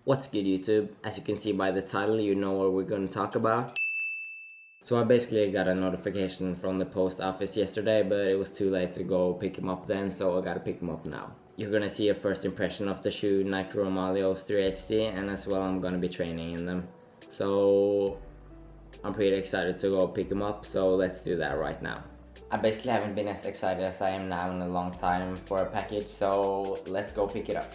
What's good, YouTube? As you can see by the title, you know what we're going to talk about. So I basically got a notification from the post office yesterday, but it was too late to go pick him up then, so I gotta pick him up now. You're gonna see a first impression of the shoe Nike Romaleos 3XD, and as well I'm gonna be training in them. So I'm pretty excited to go pick him up, so let's do that right now. I basically haven't been as excited as I am now in a long time for a package, so let's go pick it up.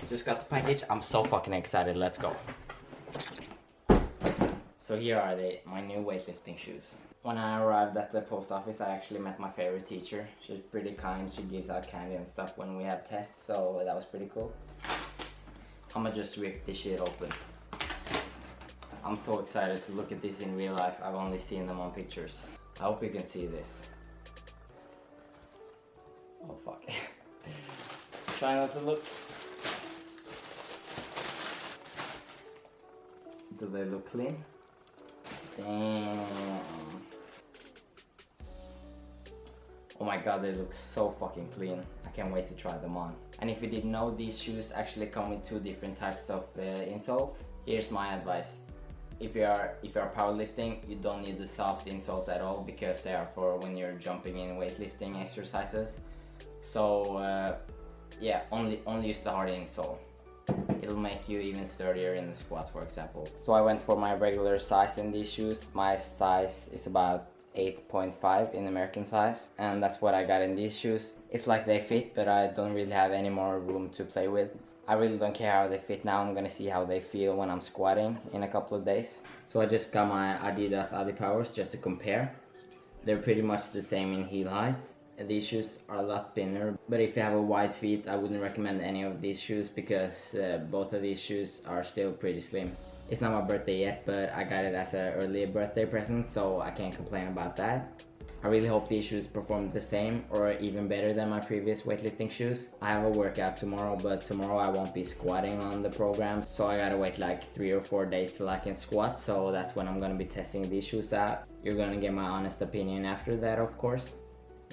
Just got the package. I'm so fucking excited. Let's go. So here are they, my new weightlifting shoes. When I arrived at the post office, I actually met my favorite teacher. She's pretty kind. She gives out candy and stuff when we have tests, so that was pretty cool. I'm gonna just rip this shit open. I'm so excited to look at this in real life. I've only seen them on pictures. I hope you can see this. Oh fuck. Try not to look. Do they look clean? Damn. Oh my god, they look so fucking clean. I can't wait to try them on. And if you didn't know, these shoes actually come with two different types of insoles. Here's my advice. If you are powerlifting, you don't need the soft insoles at all, because they are for when you're jumping in weightlifting exercises. So yeah, only use the hard insole. It'll make you even sturdier in the squat, for example. So I went for my regular size in these shoes. My size is about 8.5 in American size, and that's what I got in these shoes. It's like they fit, but I don't really have any more room to play with. I really don't care how they fit now. I'm gonna see how they feel when I'm squatting in a couple of days. So I just got my Adidas Adipowers just to compare. They're pretty much the same in heel height. These shoes are a lot thinner, but if you have a wide feet, I wouldn't recommend any of these shoes, because both of these shoes are still pretty slim. It's not my birthday yet, but I got it as an early birthday present, so I can't complain about that. I really hope these shoes perform the same or even better than my previous weightlifting shoes. I have a workout tomorrow, but tomorrow I won't be squatting on the program, so I gotta wait like 3 or 4 days till I can squat, so that's when I'm gonna be testing these shoes out. You're gonna get my honest opinion after that, of course.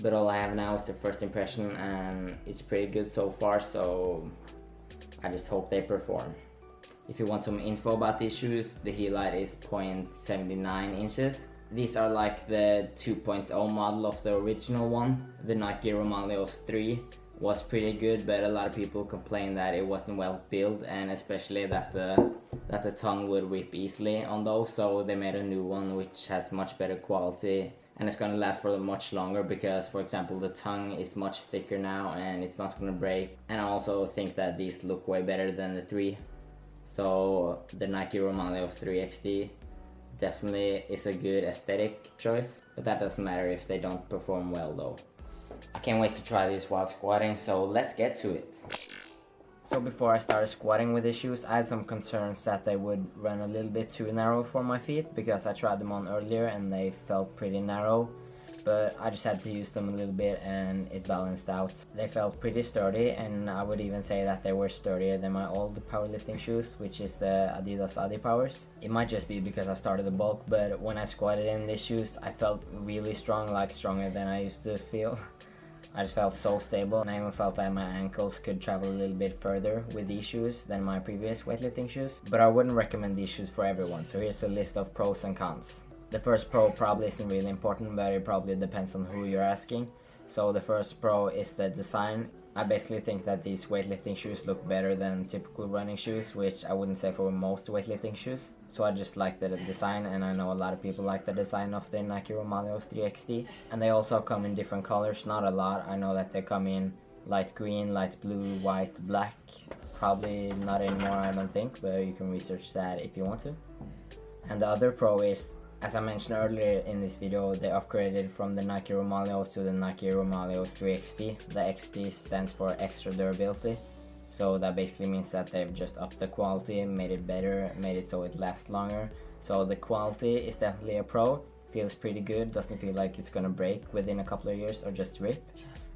But all I have now is the first impression, and it's pretty good so far, so I just hope they perform. If you want some info about these shoes, the heel height is 0.79 inches. These are like the 2.0 model of the original one. The Nike Romaleos 3 was pretty good, but a lot of people complained that it wasn't well built, and especially that the tongue would rip easily on those, so they made a new one which has much better quality. And it's gonna last for much longer, because, for example, the tongue is much thicker now and it's not gonna break. And I also think that these look way better than the 3. So the Nike Romaleos 3XD definitely is a good aesthetic choice, but that doesn't matter if they don't perform well though. I can't wait to try these while squatting, so let's get to it. So before I started squatting with these shoes, I had some concerns that they would run a little bit too narrow for my feet, because I tried them on earlier and they felt pretty narrow, but I just had to use them a little bit and it balanced out. They felt pretty sturdy, and I would even say that they were sturdier than my old powerlifting shoes, which is the Adidas Adipowers. It might just be because I started the bulk, but when I squatted in these shoes, I felt really strong, like stronger than I used to feel. I just felt so stable, and I even felt that my ankles could travel a little bit further with these shoes than my previous weightlifting shoes. But I wouldn't recommend these shoes for everyone, so here's a list of pros and cons. The first pro probably isn't really important, but it probably depends on who you're asking. So the first pro is the design. I basically think that these weightlifting shoes look better than typical running shoes, which I wouldn't say for most weightlifting shoes. So I just like the design, and I know a lot of people like the design of the Nike Romaleos 3XD. And they also come in different colors, not a lot. I know that they come in light green, light blue, white, black. Probably not anymore, I don't think, but you can research that if you want to. And the other pro is, as I mentioned earlier in this video, they upgraded from the Nike Romaleos to the Nike Romaleos 3XD. The XD stands for extra durability. So that basically means that they've just upped the quality, made it better, made it so it lasts longer. So the quality is definitely a pro. Feels pretty good, doesn't feel like it's gonna break within a couple of years or just rip.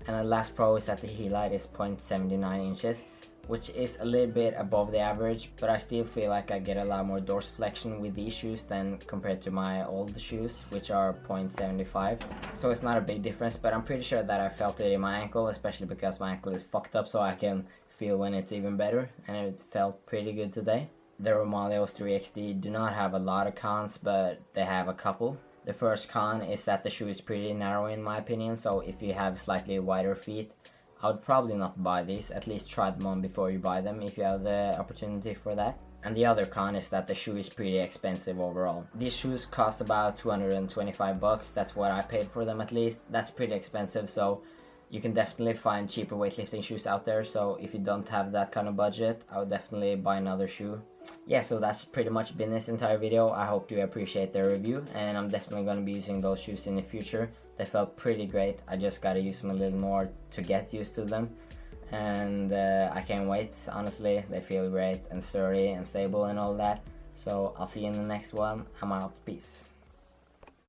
And the last pro is that the heel height is 0.79 inches, which is a little bit above the average, but I still feel like I get a lot more dorsiflexion with these shoes than compared to my old shoes, which are 0.75. So it's not a big difference, but I'm pretty sure that I felt it in my ankle, especially because my ankle is fucked up, so I can feel when it's even better, and it felt pretty good today. The Romaleos 3XD do not have a lot of cons, but they have a couple. The first con is that the shoe is pretty narrow in my opinion, so if you have slightly wider feet, I would probably not buy these. At least try them on before you buy them if you have the opportunity for that. And the other con is that the shoe is pretty expensive overall. These shoes cost about 225 bucks, that's what I paid for them at least. That's pretty expensive, so you can definitely find cheaper weightlifting shoes out there, so if you don't have that kind of budget, I would definitely buy another shoe. Yeah, so that's pretty much been this entire video. I hope you appreciate the review, and I'm definitely going to be using those shoes in the future. They felt pretty great. I just got to use them a little more to get used to them, and I can't wait. Honestly, they feel great and sturdy and stable and all that. So I'll see you in the next one. I'm out. Peace.